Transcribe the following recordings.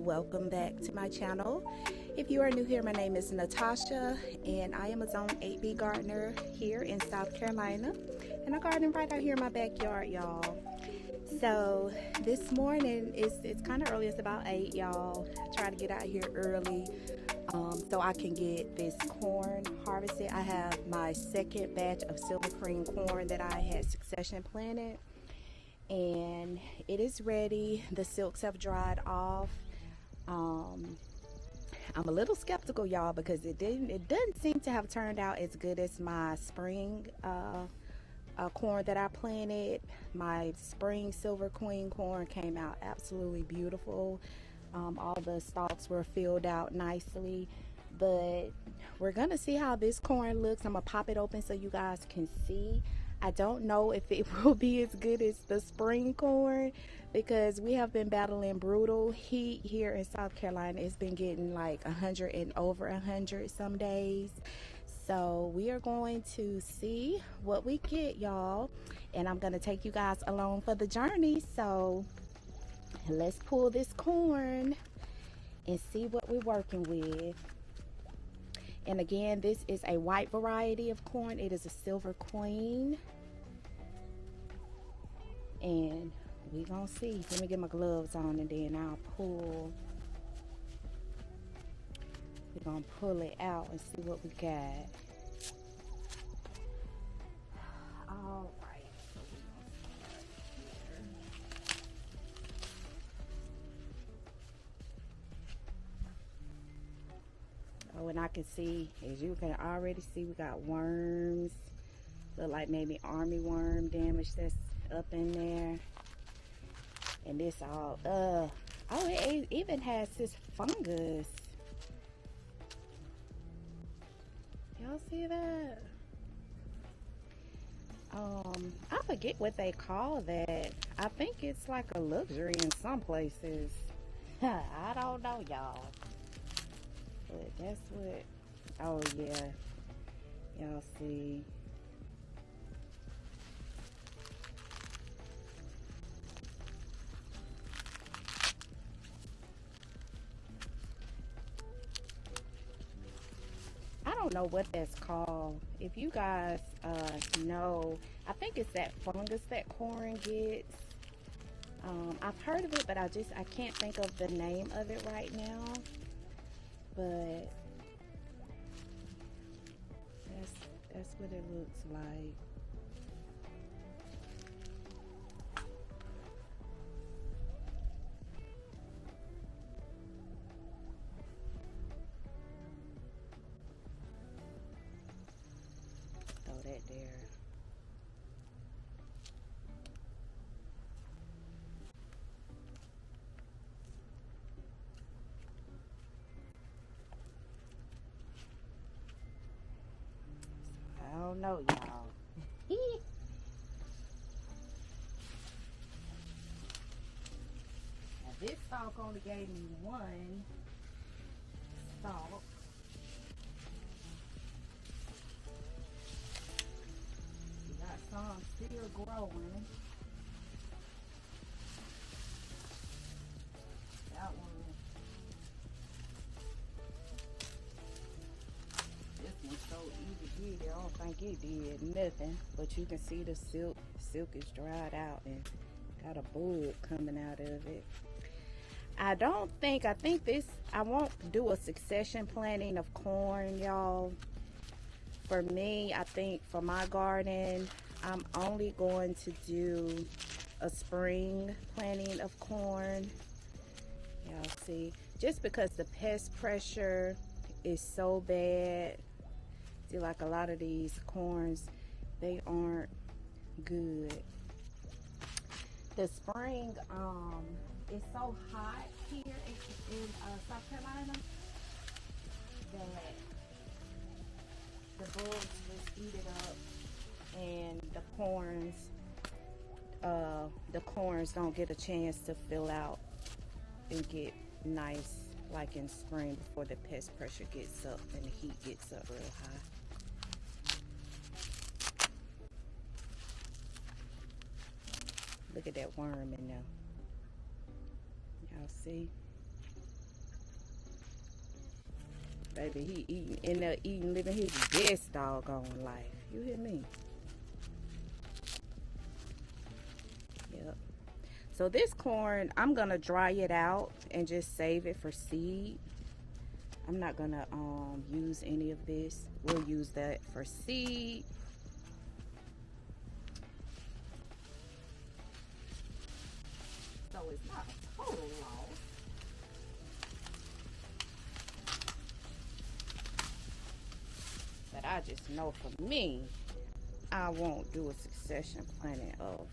welcome back to my channel. If you are new here, my name is Natasha and I am a Zone 8B gardener here in South Carolina, and I garden right out here in my backyard, y'all. So this morning it's kind of early. It's about 8, y'all. I try to get out here early so I can get this corn harvested. I have my second batch of silver cream corn that I had succession planted, and it is ready. The silks have dried off. I'm a little skeptical, y'all, because it doesn't seem to have turned out as good as my spring corn that I planted. My spring silver queen corn came out absolutely beautiful. All the stalks were filled out nicely, but we're gonna see how this corn looks. I'm gonna pop it open so you guys can see. I don't know if it will be as good as the spring corn, because we have been battling brutal heat here in South Carolina. It's been getting like 100 and over 100 some days. So we are going to see what we get, y'all, and I'm gonna take you guys along for the journey. So let's pull this corn and see what we're working with. And again, this is a white variety of corn. It is a silver queen. And we gonna see. Let me get my gloves on and then I'll pull. We're gonna pull it out and see what we got. All right. Oh, and I can see, as you can already see, we got worms. Look like maybe army worm damage that's up in there. And this all, oh, it even has this fungus. Y'all see that? I forget what they call that. I think it's like a luxury in some places. I don't know, y'all. But that's what, oh yeah. Y'all see. I don't know what that's called. If you guys know, I think it's that fungus that corn gets. I've heard of it, but I can't think of the name of it right now. But that's what it looks like. Throw that there. I don't know, y'all. Now this stalk only gave me one stalk. We got some still growing. That one. This one's so easy to get. I don't think it did nothing. But you can see the silk. Silk is dried out and got a bug coming out of it. I think this, I won't do a succession planting of corn, y'all. For me, I think for my garden, I'm only going to do a spring planting of corn. Y'all see, just because the pest pressure is so bad. See, like a lot of these corns, they aren't good. The spring, it's so hot here in South Carolina that the bugs just eat it up, and the corns don't get a chance to fill out and get nice like in spring, before the pest pressure gets up and the heat gets up real high. Look at that worm in there. Y'all see? Baby, he eating, in there eating, living his best doggone life. You hear me? Yep. So this corn, I'm gonna dry it out and just save it for seed. I'm not gonna use any of this. We'll use that for seed. So it's not a total loss. But I just know for me, I won't do a succession planting of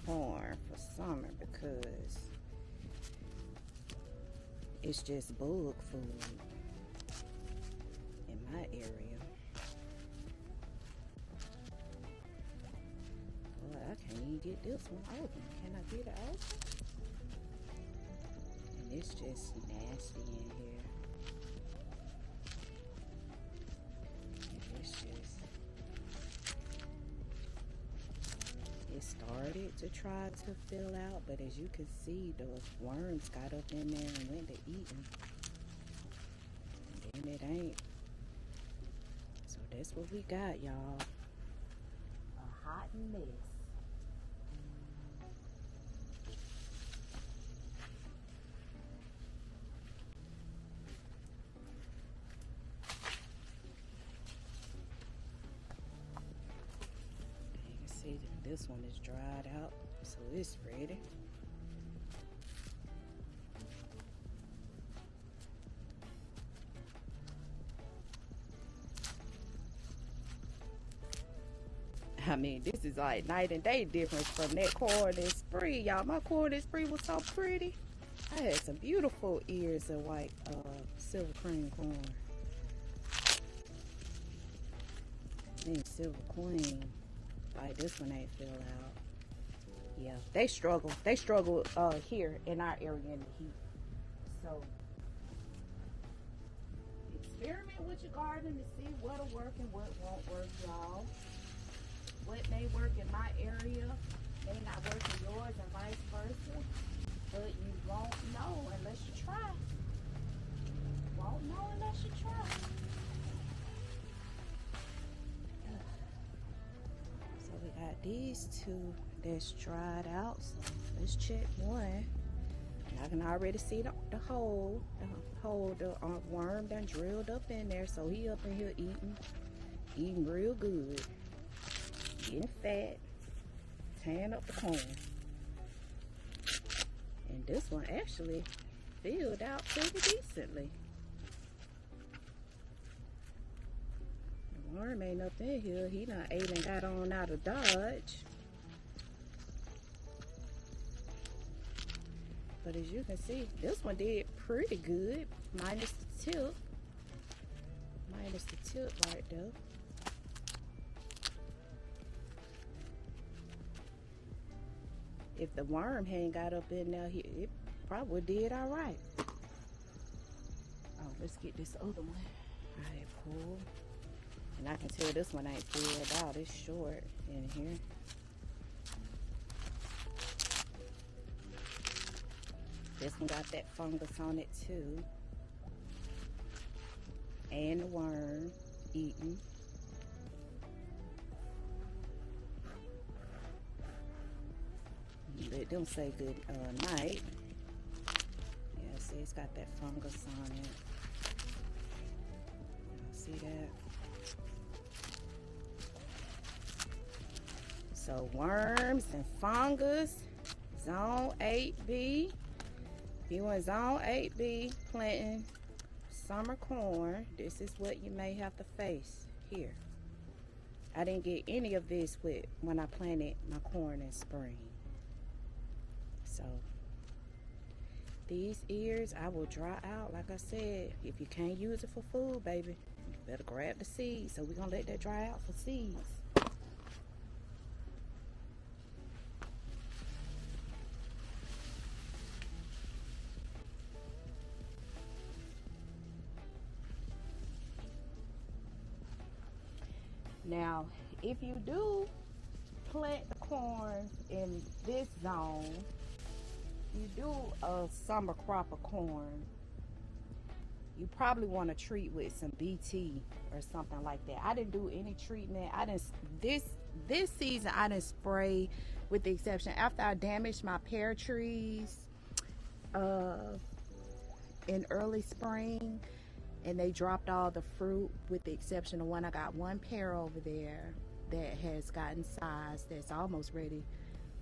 corn for summer because it's just bug food in my area. Boy, I can't even get this one open. Can I get it open? And it's just nasty in here. It's just, it started to try to fill out, but as you can see, those worms got up in there and went to eating. And then it ain't. So that's what we got, y'all. A hot mess. You can see that this one is dried out, so it's ready. I mean, this is like night and day difference from that corn and spree, y'all. My corn and spree was so pretty. I had some beautiful ears of white silver cream corn. Then silver queen, like this one ain't filled out. Yeah, they struggle. They struggle here in our area in the heat. So experiment with your garden to see what'll work and what won't work, y'all. What may work in my area may not work in yours and vice versa. But you won't know unless you try. Won't know unless you try. So we got these two that's dried out. So let's check one. And I can already see the hole. The worm done drilled up in there. So he up in here eating real good. Getting fat, tearing up the corn. And this one actually filled out pretty decently. The worm ain't up in here. He done ate and got on out of Dodge. But as you can see, this one did pretty good, minus the tip. Minus the tip right there. If the worm hadn't got up in there, it probably did all right. Oh, let's get this other one. All right, pull. And I can tell this one ain't filled out. It's short in here. This one got that fungus on it too. And the worm eating. Let them say good night. Yeah, see, it's got that fungus on it. See that? So worms and fungus, zone 8B. If you want zone 8B planting summer corn, this is what you may have to face here. I didn't get any of this with when I planted my corn in spring. So these ears I will dry out. Like I said, if you can't use it for food, baby, you better grab the seeds. So we're gonna let that dry out for seeds. Now, if you do plant the corn in this zone, you do a summer crop of corn, you probably want to treat with some BT or something like that. I didn't do any treatment. I didn't this season. I didn't spray, with the exception after I damaged my pear trees uh, in early spring, and they dropped all the fruit. With the exception of one, I got one pear over there that has gotten size, that's almost ready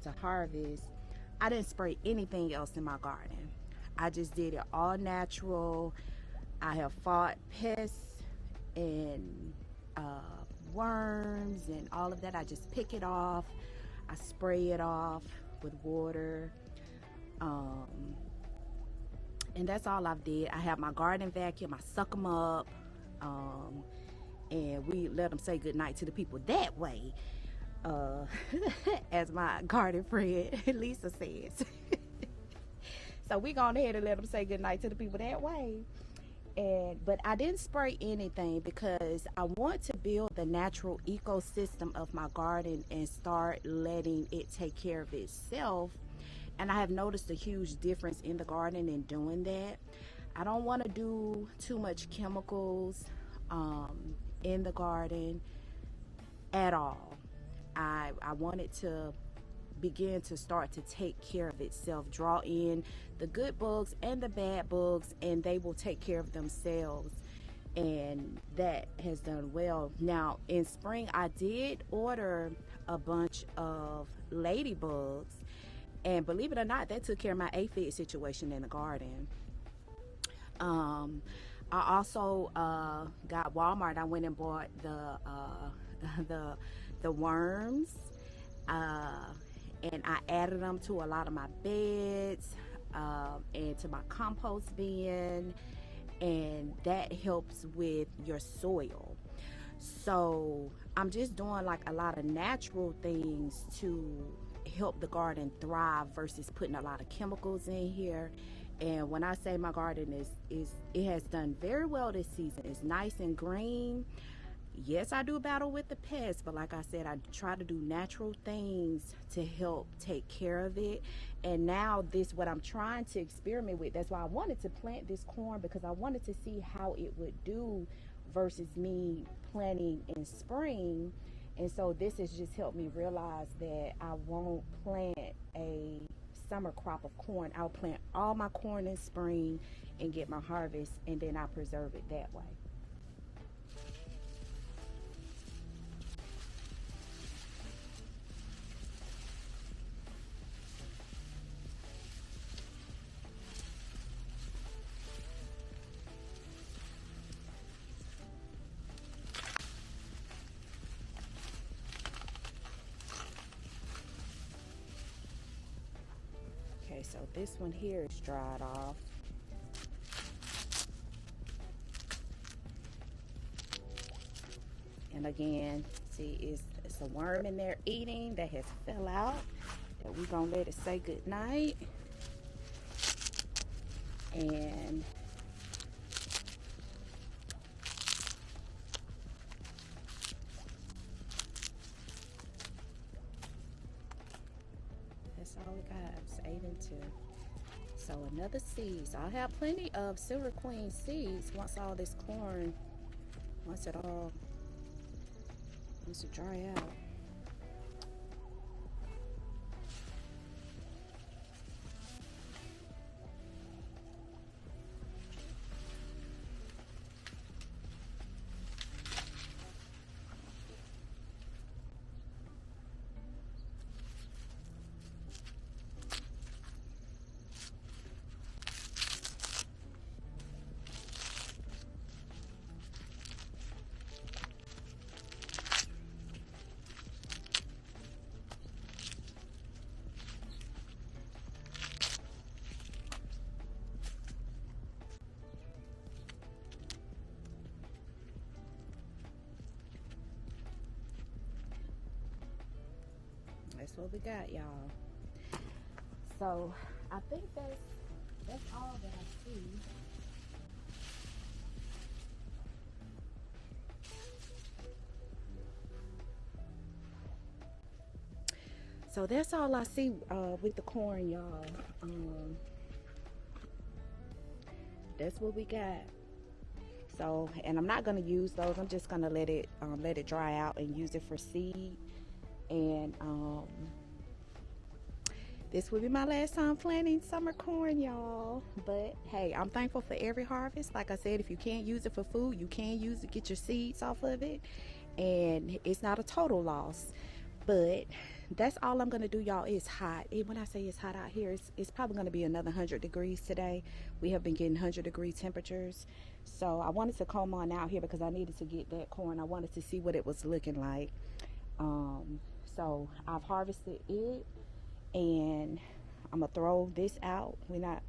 to harvest. I didn't spray anything else in my garden. I just did it all natural. I have fought pests and worms and all of that. I just pick it off. I spray it off with water. Um, and that's all I've did. I have my garden vacuum. I suck them up. Um, and we let them say goodnight to the people that way. Uh, as my garden friend Lisa says. So we gone ahead and let them say goodnight to the people that way. But I didn't spray anything because I want to build the natural ecosystem of my garden and start letting it take care of itself. And I have noticed a huge difference in the garden in doing that. I don't want to do too much chemicals in the garden at all. I want it to begin to start to take care of itself, draw in the good bugs and the bad bugs, and they will take care of themselves. And that has done well. Now in spring I did order a bunch of ladybugs, and believe it or not, that took care of my aphid situation in the garden. I also got Walmart. I went and bought the the worms, and I added them to a lot of my beds and to my compost bin, and that helps with your soil. So I'm just doing like a lot of natural things to help the garden thrive versus putting a lot of chemicals in here. And when I say my garden is it has done very well this season. It's nice and green. Yes, I do battle with the pests, but like I said, I try to do natural things to help take care of it. And now this, what I'm trying to experiment with, that's why I wanted to plant this corn, because I wanted to see how it would do versus me planting in spring. And so this has just helped me realize that I won't plant a summer crop of corn. I'll plant all my corn in spring and get my harvest, and then I preserve it that way. Okay, so this one here is dried off. And again, see, it's a worm in there eating that has fell out. That we're gonna let it say good night. And that's all we got. It's 8 and 2. So another seed. So I'll have plenty of Silver Queen seeds once all this corn, once it all wants to dry out. That's what we got, y'all. So I think that's all that I see. So that's all I see with the corn, y'all. That's what we got. So, and I'm not going to use those. I'm just going to let it dry out and use it for seed. And this will be my last time planting summer corn, y'all. But hey, I'm thankful for every harvest. Like I said, if you can't use it for food, you can use it, get your seeds off of it, and it's not a total loss. But that's all I'm gonna do, y'all. It's hot. When I say it's hot out here, it's probably gonna be another 100 degrees today. We have been getting 100-degree temperatures. So I wanted to come on out here because I needed to get that corn. I wanted to see what it was looking like. So I've harvested it, and I'm gonna throw this out. We ain't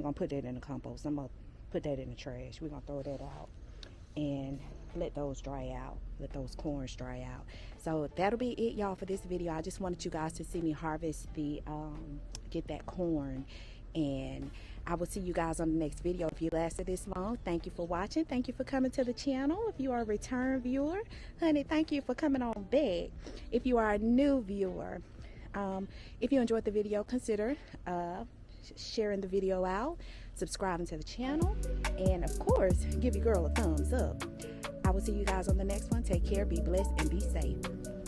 gonna put that in the compost. I'm gonna put that in the trash. We're gonna throw that out and let those dry out, let those corns dry out. So that'll be it, y'all, for this video. I just wanted you guys to see me harvest get that corn, and I will see you guys on the next video. If you lasted this long, thank you for watching. Thank you for coming to the channel. If you are a return viewer, honey, thank you for coming on back. If you are a new viewer, if you enjoyed the video, consider sharing the video out, subscribing to the channel, and of course, give your girl a thumbs up. I will see you guys on the next one. Take care, be blessed, and be safe.